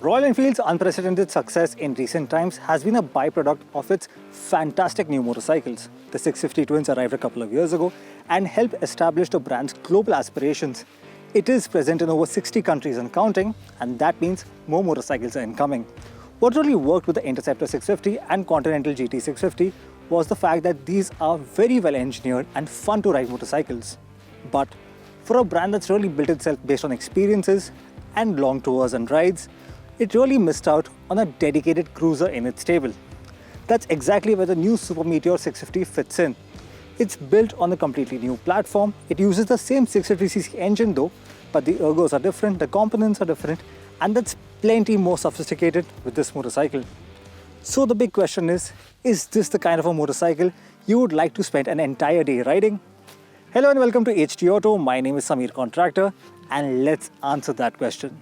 Royal Enfield's unprecedented success in recent times has been a byproduct of its fantastic new motorcycles. The 650 Twins arrived a couple of years ago and helped establish the brand's global aspirations. It is present in over 60 countries and counting, and that means more motorcycles are incoming. What really worked with the Interceptor 650 and Continental GT 650 was the fact that these are very well engineered and fun to ride motorcycles. But for a brand that's really built itself based on experiences and long tours and rides, it really missed out on a dedicated cruiser in its stable. That's exactly where the new Super Meteor 650 fits in. It's built on a completely new platform. It uses the same 650cc engine though, but the ergos are different, the components are different, and that's plenty more sophisticated with this motorcycle. So the big question is this the kind of a motorcycle you would like to spend an entire day riding? Hello and welcome to HT Auto. My name is Samir Contractor, and let's answer that question.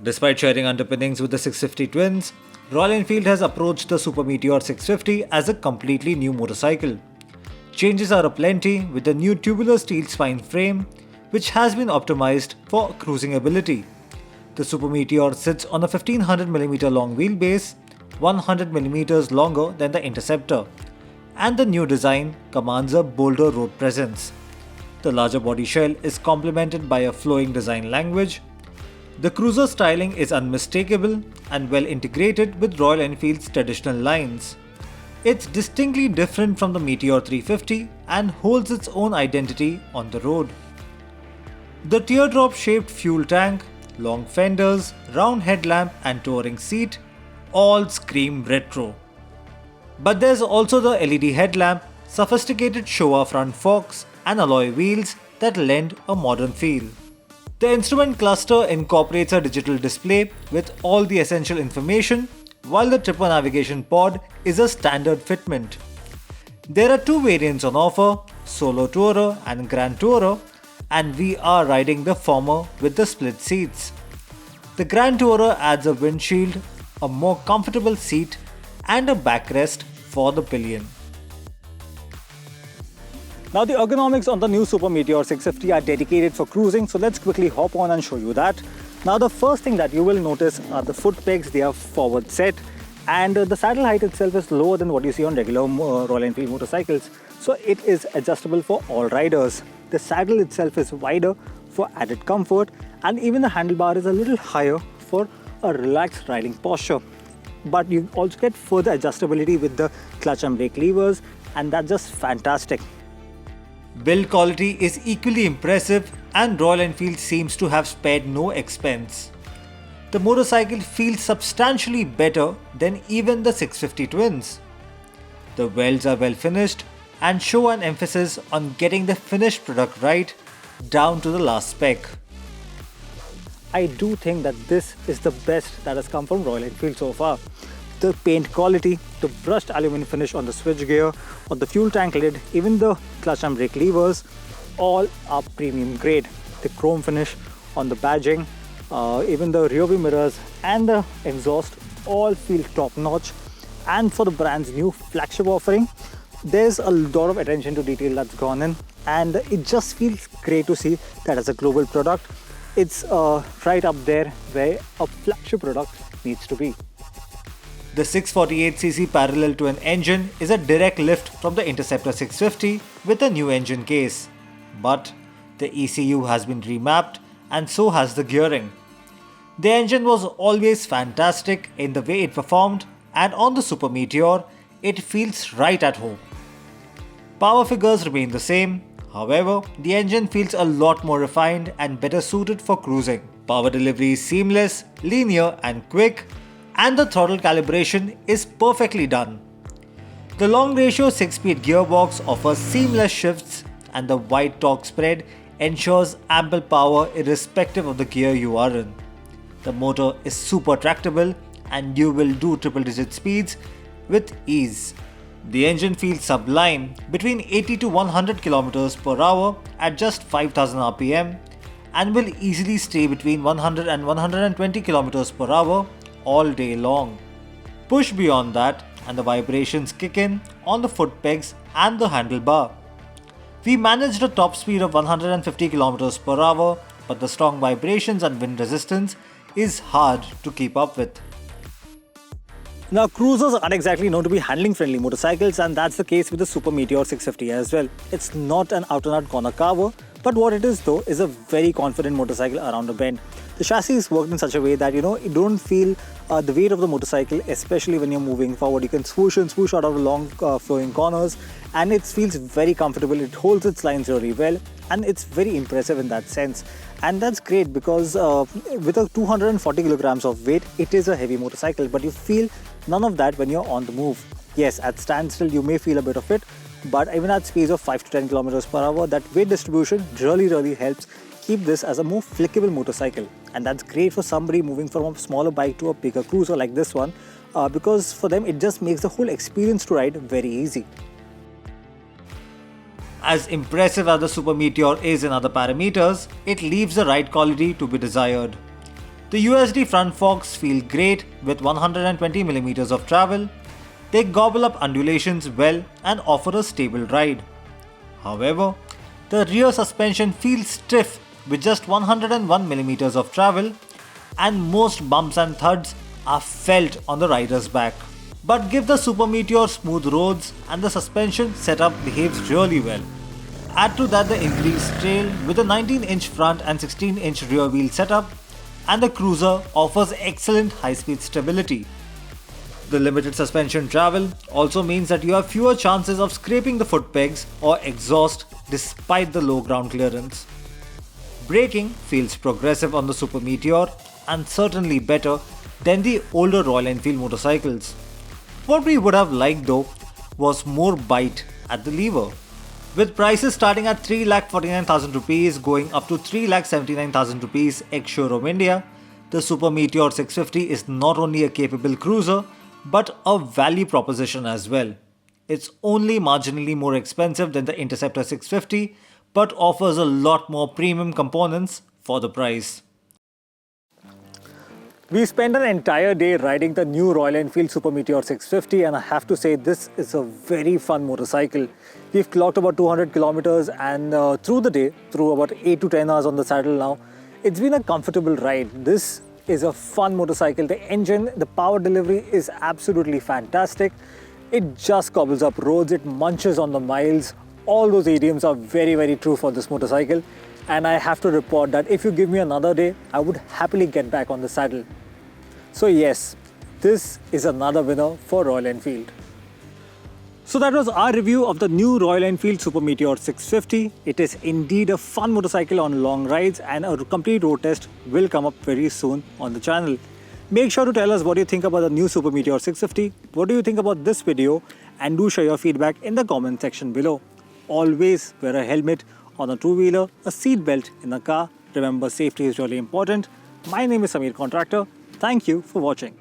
Despite sharing underpinnings with the 650 Twins, Royal Enfield has approached the Super Meteor 650 as a completely new motorcycle. Changes are aplenty with the new tubular steel spine frame, which has been optimized for cruising ability. The Super Meteor sits on a 1500mm long wheelbase, 100mm longer than the Interceptor, and the new design commands a bolder road presence. The larger body shell is complemented by a flowing design language. The cruiser styling is unmistakable and well integrated with Royal Enfield's traditional lines. It's distinctly different from the Meteor 350 and holds its own identity on the road. The teardrop-shaped fuel tank, long fenders, round headlamp and touring seat all scream retro. But there's also the LED headlamp, sophisticated Showa front forks and alloy wheels that lend a modern feel. The instrument cluster incorporates a digital display with all the essential information, while the Tripper navigation pod is a standard fitment. There are two variants on offer, Solo Tourer and Grand Tourer, and we are riding the former with the split seats. The Grand Tourer adds a windshield, a more comfortable seat, and a backrest for the pillion. Now the ergonomics on the new Super Meteor 650 are dedicated for cruising, so let's quickly hop on and show you that. Now the first thing that you will notice are the foot pegs. They are forward set, and the saddle height itself is lower than what you see on regular Royal Enfield motorcycles, so it is adjustable for all riders. The saddle itself is wider for added comfort, and even the handlebar is a little higher for a relaxed riding posture. But you also get further adjustability with the clutch and brake levers, and that's just fantastic. Build quality is equally impressive, and Royal Enfield seems to have spared no expense. The motorcycle feels substantially better than even the 650 Twins. The welds are well finished and show an emphasis on getting the finished product right down to the last spec. I do think that this is the best that has come from Royal Enfield so far. The paint quality, the brushed aluminum finish on the switchgear, on the fuel tank lid, even the clutch and brake levers, all are premium grade. The chrome finish on the badging, even the rear view mirrors and the exhaust all feel top notch. And for the brand's new flagship offering, there's a lot of attention to detail that's gone in, and it just feels great to see that as a global product, it's right up there where a flagship product needs to be. The 648cc parallel twin engine is a direct lift from the Interceptor 650 with a new engine case. But the ECU has been remapped, and so has the gearing. The engine was always fantastic in the way it performed, and on the Super Meteor, it feels right at home. Power figures remain the same, however, the engine feels a lot more refined and better suited for cruising. Power delivery is seamless, linear and quick, and the throttle calibration is perfectly done. The long ratio 6-speed gearbox offers seamless shifts, and the wide torque spread ensures ample power irrespective of the gear you are in. The motor is super tractable and you will do triple digit speeds with ease. The engine feels sublime between 80 to 100 km per hour at just 5000 rpm and will easily stay between 100 and 120 km per hour all day long. Push beyond that and the vibrations kick in on the foot pegs and the handlebar. We managed a top speed of 150 km per hour, but the strong vibrations and wind resistance is hard to keep up with. Now, cruisers aren't exactly known to be handling friendly motorcycles, and that's the case with the Super Meteor 650 as well. It's not an out-and-out corner carver, but what it is though is a very confident motorcycle around a bend. The chassis is worked in such a way that you don't feel the weight of the motorcycle, especially when you're moving forward. You can swoosh and swoosh out of the long flowing corners, and it feels very comfortable. It holds its lines really well, and it's very impressive in that sense. And that's great because with a 240 kilograms of weight, it is a heavy motorcycle, but you feel none of that when you're on the move. Yes, at standstill you may feel a bit of it, but even at speeds of 5 to 10 kilometers per hour, that weight distribution really helps keep this as a more flickable motorcycle. And that's great for somebody moving from a smaller bike to a bigger cruiser like this one, because for them it just makes the whole experience to ride very easy. As impressive as the Super Meteor is in other parameters, it leaves the ride quality to be desired. The USD front forks feel great with 120mm of travel. They gobble up undulations well and offer a stable ride. However, the rear suspension feels stiff with just 101mm of travel, and most bumps and thuds are felt on the rider's back. But give the Super Meteor smooth roads and the suspension setup behaves really well. Add to that the increased trail with a 19-inch front and 16-inch rear wheel setup, and the cruiser offers excellent high-speed stability. The limited suspension travel also means that you have fewer chances of scraping the foot pegs or exhaust despite the low ground clearance. Braking feels progressive on the Super Meteor and certainly better than the older Royal Enfield motorcycles. What we would have liked though was more bite at the lever. With prices starting at 3,49,000 rupees going up to 3,79,000 rupees ex-showroom India, the Super Meteor 650 is not only a capable cruiser but a value proposition as well. It's only marginally more expensive than the Interceptor 650 but offers a lot more premium components for the price. We spent an entire day riding the new Royal Enfield Super Meteor 650, and I have to say this is a very fun motorcycle. We've clocked about 200 kilometers and through the day, through about 8 to 10 hours on the saddle now, it's been a comfortable ride. This is a fun motorcycle. The engine, the power delivery is absolutely fantastic. It just cobbles up roads, it munches on the miles. All those idioms are very true for this motorcycle. And I have to report that if you give me another day, I would happily get back on the saddle. So yes, this is another winner for Royal Enfield. So that was our review of the new Royal Enfield Super Meteor 650. It is indeed a fun motorcycle on long rides, and a complete road test will come up very soon on the channel. Make sure to tell us what you think about the new Super Meteor 650. What do you think about this video? And do share your feedback in the comment section below. Always wear a helmet on a two-wheeler, a seat belt in a car. Remember, safety is really important. My name is Samir Contractor. Thank you for watching.